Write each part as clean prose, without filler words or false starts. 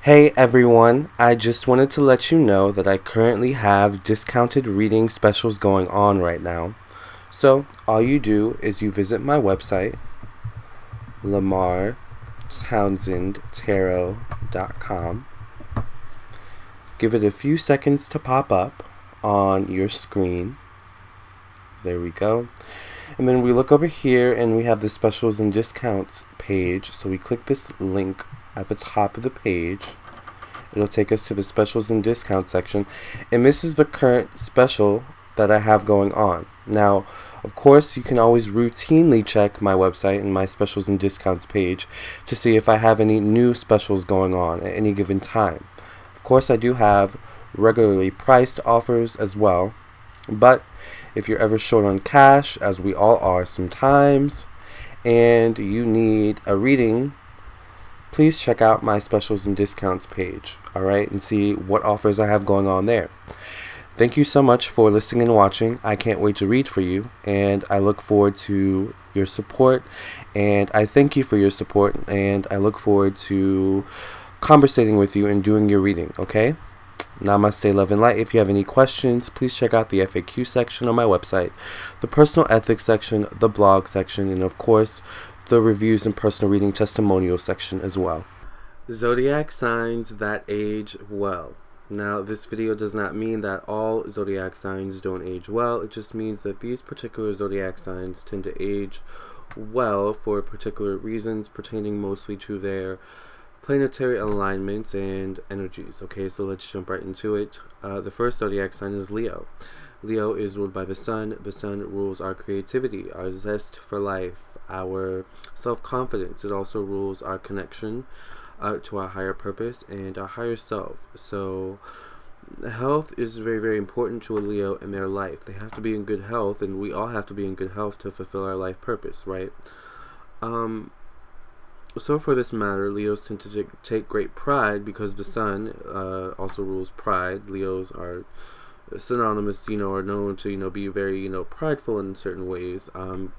Hey everyone, I just wanted to let you know that I currently have discounted reading specials going on right now. So, all you do is you visit my website, lamarrtownsendtarot.com. Give it a few seconds to pop up on your screen. There we go. And then we look over here and we have the specials and discounts page. So we click this link at the top of the page. It'll take us to the specials and discounts section. And this is the current special that I have going on. Now, of course, you can always routinely check my website and my specials and discounts page to see if I have any new specials going on at any given time. Of course, I do have regularly priced offers as well. But if you're ever short on cash, as we all are sometimes, and you need a reading, please check out my specials and discounts page, alright, and see what offers I have going on there. Thank you so much for listening and watching. I can't wait to read for you, and I look forward to your support, and I thank you for your support, and I look forward to conversating with you and doing your reading, okay? Namaste, love, and light. If you have any questions, please check out the FAQ section on my website, the personal ethics section, the blog section, and of course, the reviews and personal reading testimonial section as well. Zodiac signs that age well. Now, this video does not mean that all zodiac signs don't age well. It just means that these particular zodiac signs tend to age well for particular reasons pertaining mostly to their planetary alignments and energies. Okay, so let's jump right into it. The first zodiac sign is Leo. Leo is ruled by the sun. The sun rules our creativity, our zest for life, our self-confidence. It also rules our connection to our higher purpose and our higher self. So health is very, very important to a Leo in their life. They have to be in good health, and we all have to be in good health to fulfill our life purpose, right? So for this matter, Leos tend to take great pride because the sun also rules pride. Leos are synonymous, are known to, be very, prideful in certain ways.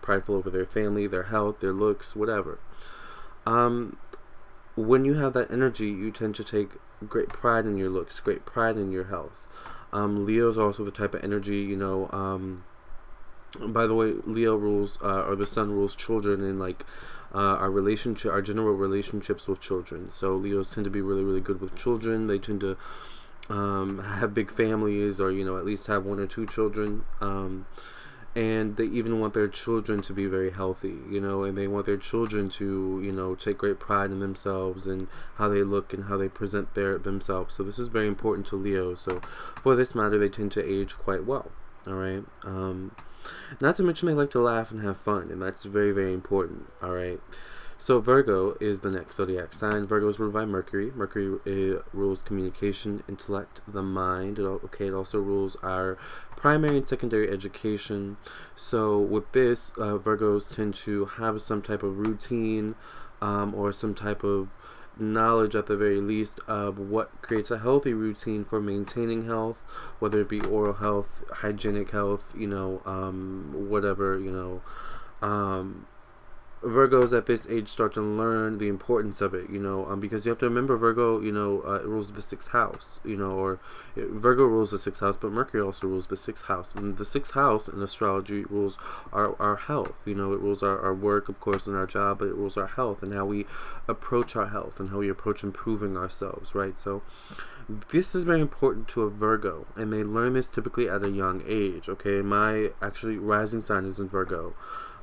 Prideful over their family, their health, their looks, whatever. When you have that energy, you tend to take great pride in your looks, great pride in your health. Leo's also the type of energy, by the way, Leo rules, or the sun rules children and our relationship, our general relationships with children. So Leos tend to be really, really good with children. They tend to have big families, or at least have one or two children. And they even want their children to be very healthy, and they want their children to, take great pride in themselves and how they look and how they present themselves. So this is very important to Leo. So for this matter, they tend to age quite well. All right. Not to mention they like to laugh and have fun, and that's very, very important. All right. So Virgo is the next zodiac sign. Virgo is ruled by Mercury. Mercury rules communication, intellect, the mind. It also rules our primary and secondary education. So with this, Virgos tend to have some type of routine or some type of knowledge at the very least of what creates a healthy routine for maintaining health, whether it be oral health, hygienic health, whatever, Virgos at this age start to learn the importance of it, because you have to remember Virgo, it rules the sixth house, Virgo rules the sixth house, but Mercury also rules the sixth house. And the sixth house in astrology rules our health, it rules our work, of course, and our job, but it rules our health and how we approach our health and how we approach improving ourselves, right? So this is very important to a Virgo, and they learn this typically at a young age, okay? My actually rising sign is in Virgo.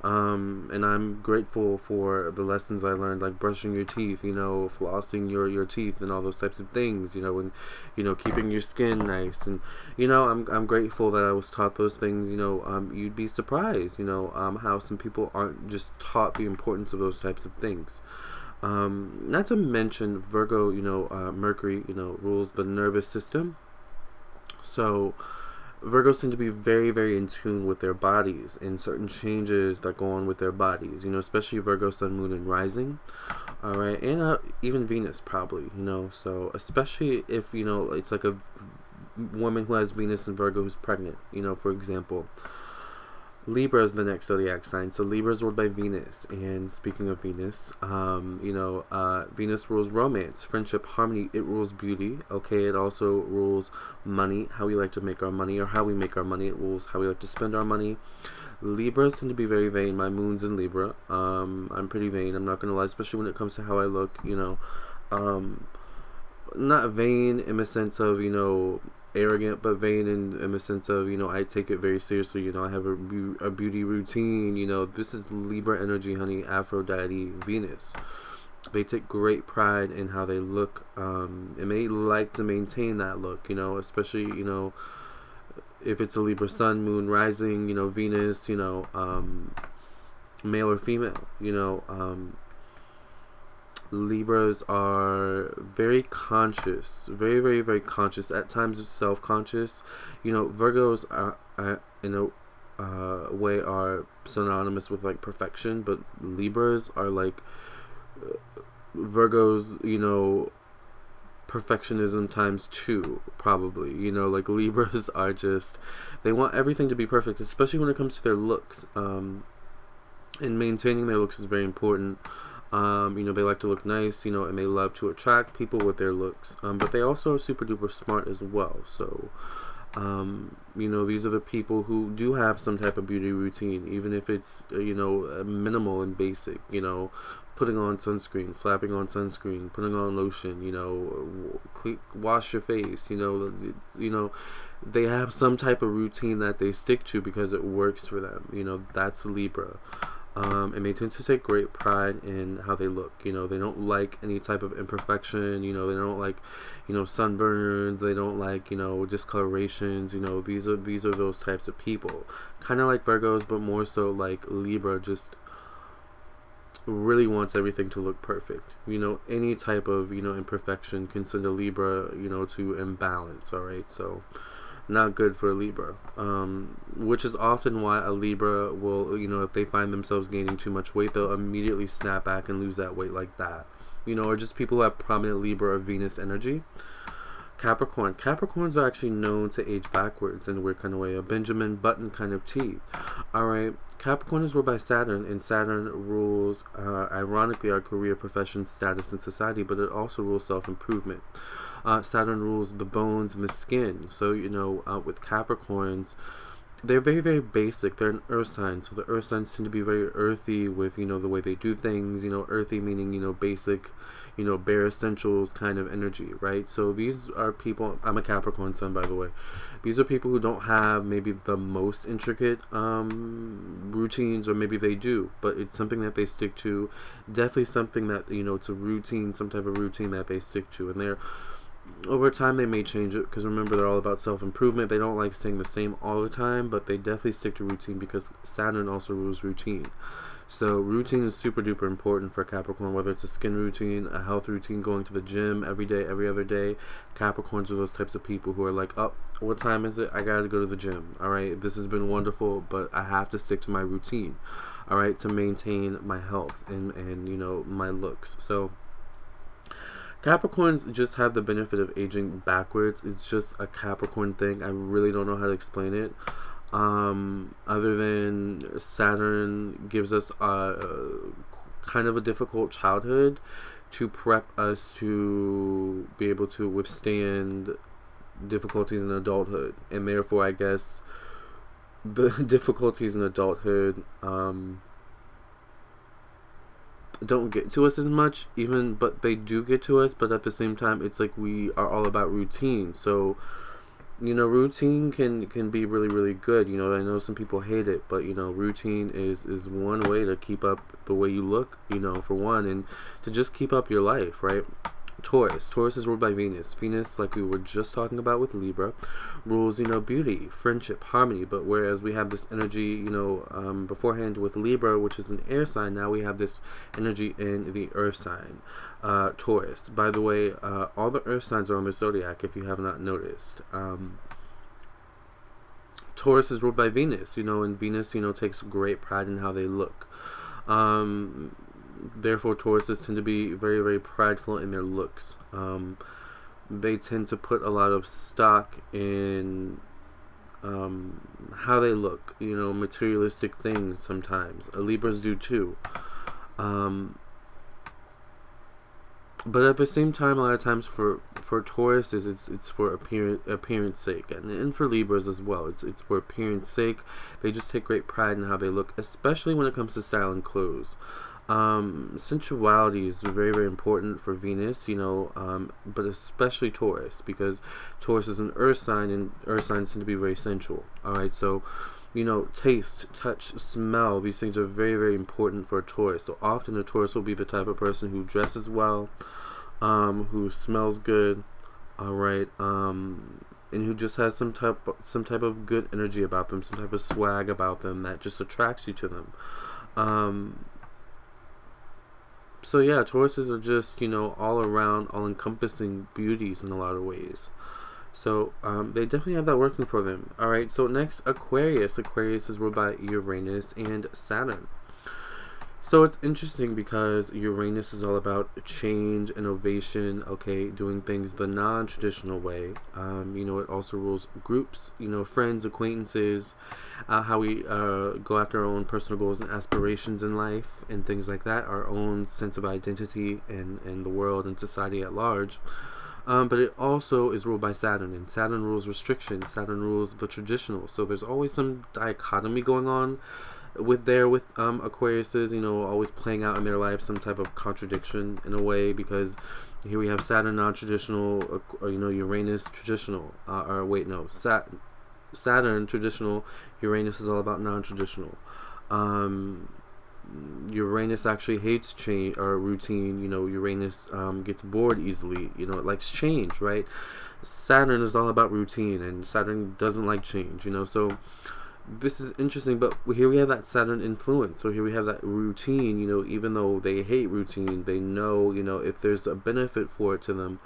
And I'm grateful for the lessons I learned, like brushing your teeth, flossing your teeth and all those types of things, and, keeping your skin nice. And, I'm grateful that I was taught those things. You'd be surprised, how some people aren't just taught the importance of those types of things. Not to mention Virgo, Mercury, rules the nervous system. So Virgos tend to be very, very in tune with their bodies and certain changes that go on with their bodies, especially Virgo, Sun, Moon, and Rising. All right, and even Venus probably, so especially if, it's like a woman who has Venus and Virgo who's pregnant, for example. Libra is the next zodiac sign. So Libra is ruled by Venus. And speaking of Venus, Venus rules romance, friendship, harmony. It rules beauty. Okay, it also rules money, how we like to make our money, or how we make our money. It rules how we like to spend our money. Libras tend to be very vain. My moon's in Libra. I'm pretty vain. I'm not gonna lie, especially when it comes to how I look. Not vain in the sense of arrogant, but vain in the sense of I take it very seriously. I have a beauty routine. This is Libra energy, honey. Aphrodite, Venus. They take great pride in how they look, and they like to maintain that look. Especially if it's a Libra sun, moon, rising. Venus. Male or female. Libras are very conscious, very, very, very conscious, at times self-conscious. Virgos are in a way are synonymous with like perfection, but Libras are like Virgos, perfectionism times 2, probably. Like Libras are just, they want everything to be perfect, especially when it comes to their looks. And maintaining their looks is very important. They like to look nice, and they love to attract people with their looks. But they also are super duper smart as well. So, these are the people who do have some type of beauty routine, even if it's, minimal and basic, putting on sunscreen, slapping on sunscreen, putting on lotion, wash your face, they have some type of routine that they stick to because it works for them. That's Libra. And they tend to take great pride in how they look. They don't like any type of imperfection. They don't like, sunburns. They don't like, discolorations. These are those types of people. Kind of like Virgos, but more so like Libra. Just really wants everything to look perfect. Any type of imperfection can send a Libra to imbalance. All right, so not good for a Libra, which is often why a Libra will, if they find themselves gaining too much weight, they'll immediately snap back and lose that weight like that. Or just people who have prominent Libra or Venus energy. Capricorns are actually known to age backwards in a weird kind of way, a Benjamin Button kind of teeth. Alright, Capricorn is ruled by Saturn, and Saturn rules, ironically, our career, profession, status, and society, but it also rules self-improvement. Saturn rules the bones and the skin. So, with Capricorns, they're very, very basic. They're an earth sign. So the earth signs tend to be very earthy with, the way they do things. Earthy meaning, basic, bare essentials kind of energy, right? So these are people, I'm a Capricorn sun, by the way. These are people who don't have maybe the most intricate routines, or maybe they do, but it's something that they stick to. Definitely something that, it's a routine, some type of routine that they stick to. And they're, over time they may change it, because remember, they're all about self-improvement. They don't like staying the same all the time, but they definitely stick to routine, because Saturn also rules routine. So routine is super duper important for Capricorn, whether it's a skin routine, a health routine, going to the gym every day, every other day. Capricorns are those types of people who are like, oh, what time is it? I gotta go to the gym. Alright, this has been wonderful, but I have to stick to my routine, alright, to maintain my health and my looks. So Capricorns just have the benefit of aging backwards. It's just a Capricorn thing. I really don't know how to explain it. Other than Saturn gives us kind of a difficult childhood to prep us to be able to withstand difficulties in adulthood. And therefore, I guess, the difficulties in adulthood don't get to us as much, but they do get to us. But at the same time, it's like we are all about routine. So routine can be really, really good. I know some people hate it, but routine is one way to keep up the way you look, for one, and to just keep up your life, right? Taurus is ruled by Venus. Venus, like we were just talking about with Libra, rules beauty, friendship, harmony. But whereas we have this energy beforehand with Libra, which is an air sign, now we have this energy in the earth sign, Taurus. By the way, all the earth signs are on the Zodiac, if you have not noticed. Taurus is ruled by Venus, and Venus takes great pride in how they look. Therefore, Tauruses tend to be very, very prideful in their looks. They tend to put a lot of stock in how they look, materialistic things sometimes. Libras do too. But at the same time, a lot of times for Taurus it's for appearance sake, and for Libras as well. It's for appearance sake. They just take great pride in how they look, especially when it comes to style and clothes. Sensuality is very, very important for Venus, but especially Taurus, because Taurus is an earth sign, and earth signs tend to be very sensual. Alright, so taste, touch, smell, these things are very, very important for a Taurus. So often a Taurus will be the type of person who dresses well, who smells good, alright, and who just has some type of good energy about them, some type of swag about them that just attracts you to them. So yeah, Tauruses are just, all around, all encompassing beauties in a lot of ways. So they definitely have that working for them. Alright, so next, Aquarius. Aquarius is ruled by Uranus and Saturn. So it's interesting because Uranus is all about change, innovation, okay, doing things the non-traditional way. It also rules groups, friends, acquaintances, how we go after our own personal goals and aspirations in life and things like that, our own sense of identity in the world and society at large. But it also is ruled by Saturn, and Saturn rules restriction. Saturn rules the traditional. So there's always some dichotomy going on with Aquariuses, always playing out in their life some type of contradiction in a way, because here we have Saturn non-traditional, Uranus traditional, Saturn traditional, Uranus is all about non-traditional. Uranus actually hates change or routine. Uranus gets bored easily. It likes change, right? Saturn is all about routine, and Saturn doesn't like change. So this is interesting, but here we have that Saturn influence. So here we have that routine. Even though they hate routine, they know, if there's a benefit for it to them,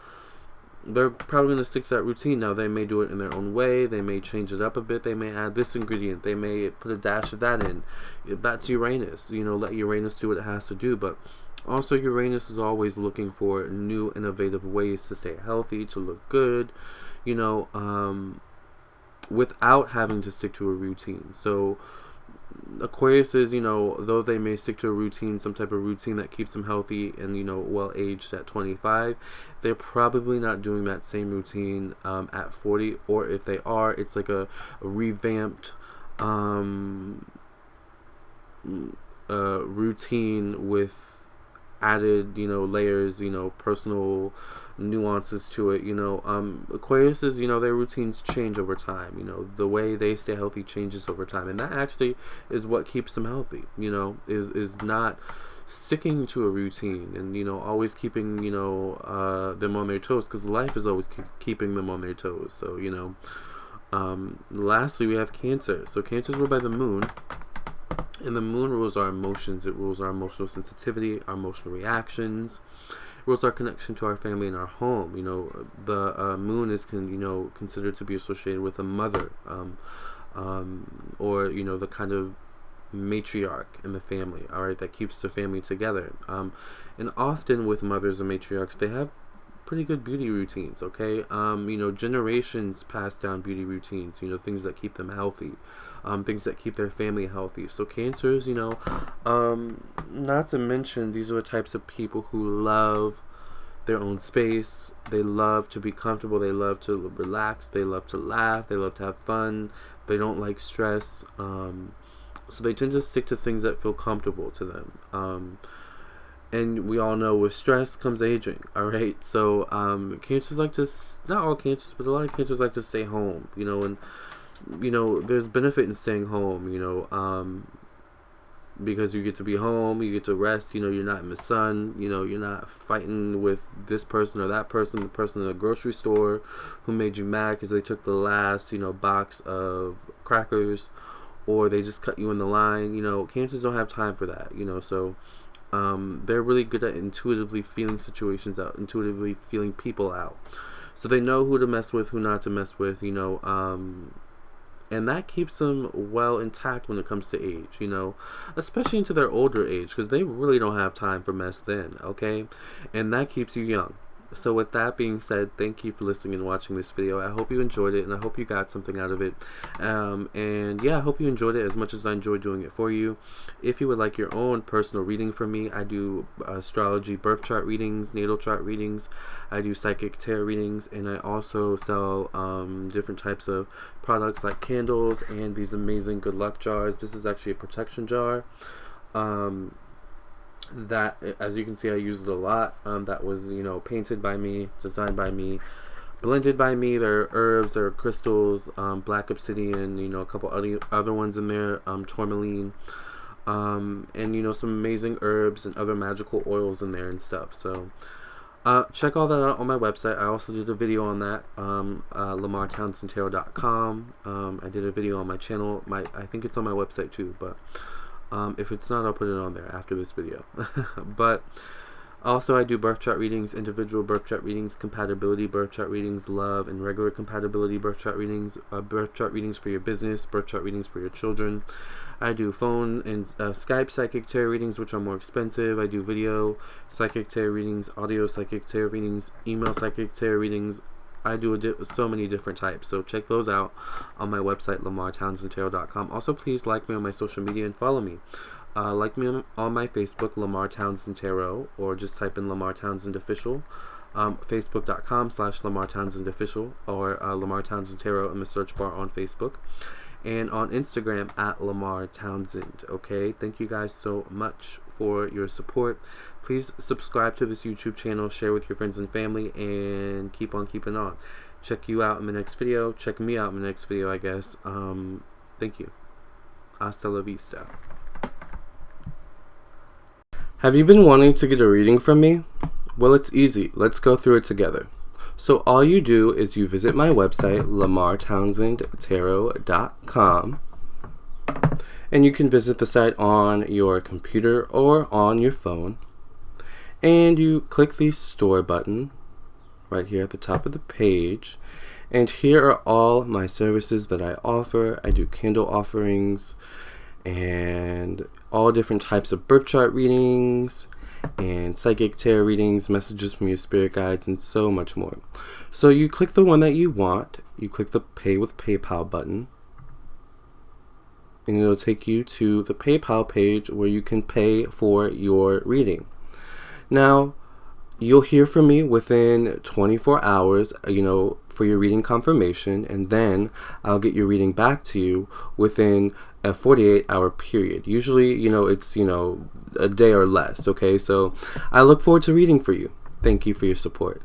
they're probably going to stick to that routine. Now, they may do it in their own way. They may change it up a bit. They may add this ingredient. They may put a dash of that in. That's Uranus. Let Uranus do what it has to do. But also, Uranus is always looking for new, innovative ways to stay healthy, to look good, without having to stick to a routine. So Aquarius is, though they may stick to a routine, some type of routine that keeps them healthy and, well aged at 25, they're probably not doing that same routine at 40, or if they are, it's like a revamped routine with added, layers, personal nuances to it. Aquarius is, their routines change over time. The way they stay healthy changes over time, and that actually is what keeps them healthy. Is not sticking to a routine and always keeping them on their toes, because life is always keeping them on their toes. So lastly, we have Cancer. So Cancer is ruled by the moon. And the moon rules our emotions. It rules our emotional sensitivity, our emotional reactions. It rules our connection to our family and our home. The moon is considered to be associated with a mother, or the kind of matriarch in the family. All right, that keeps the family together. And often with mothers and matriarchs, they have pretty good beauty routines, okay? Generations pass down beauty routines, things that keep them healthy, things that keep their family healthy. So Cancers, not to mention, these are the types of people who love their own space. They love to be comfortable. They love to relax. They love to laugh. They love to have fun. They don't like stress. So they tend to stick to things that feel comfortable to them. And we all know with stress comes aging, alright? So, Cancers like to, not all Cancers, but a lot of Cancers like to stay home, and, there's benefit in staying home, because you get to be home, you get to rest, you're not in the sun, you're not fighting with this person or that person, the person in the grocery store who made you mad because they took the last, box of crackers, or they just cut you in the line. Cancers don't have time for that, so they're really good at intuitively feeling situations out, intuitively feeling people out. So they know who to mess with, who not to mess with, and that keeps them well intact when it comes to age, especially into their older age, because they really don't have time for mess then, okay? And that keeps you young, So with that being said, thank you for listening and watching this video. I hope you enjoyed it, and I hope you got something out of it. And yeah, I hope you enjoyed it as much as I enjoyed doing it for you. If you would like your own personal reading from me, I do astrology birth chart readings, natal chart readings. I do psychic tarot readings, and I also sell different types of products like candles and these amazing good luck jars. This is actually a protection jar. That, as you can see, I use it a lot. That was, painted by me, designed by me, blended by me. There are herbs, there are crystals, black obsidian, a couple other ones in there, tourmaline, and some amazing herbs and other magical oils in there and stuff. So check all that out on my website. I also did a video on that, LamarrTownsendTarot.com. I did a video on my channel. I think it's on my website too, but if it's not, I'll put it on there after this video. But also, I do birth chart readings, individual birth chart readings, compatibility birth chart readings, love and regular compatibility birth chart readings for your business, birth chart readings for your children. I do phone and Skype psychic tarot readings, which are more expensive. I do video psychic tarot readings, audio psychic tarot readings, email psychic tarot readings. I do so many different types, so check those out on my website, LamarrTownsendTarot.com. Also, please like me on my social media and follow me. Like me on my Facebook, Lamarr Townsend Tarot, or just type in Lamarr Townsend Official. Facebook.com/Lamarr Townsend Official, or Lamarr Townsend Tarot in the search bar on Facebook. And on Instagram at Lamarr Townsend. Okay, thank you guys so much for your support. Please subscribe to this YouTube channel, share with your friends and family, and keep on keeping on. Check you out in the next video. Check me out in the next video, I guess. Thank you. Hasta la vista. Have you been wanting to get a reading from me? Well, it's easy. Let's go through it together. So all you do is you visit my website, LamarrTownsendTarot.com, and you can visit the site on your computer or on your phone, and you click the store button right here at the top of the page, and here are all my services that I offer. I do candle offerings and all different types of birth chart readings and psychic tarot readings, messages from your spirit guides, and so much more. So you click the one that you want, you click the Pay with PayPal button, and it'll take you to the PayPal page where you can pay for your reading. Now, you'll hear from me within 24 hours, for your reading confirmation, and then I'll get your reading back to you within a 48-hour period. Usually, it's, a day or less, okay? So I look forward to reading for you. Thank you for your support.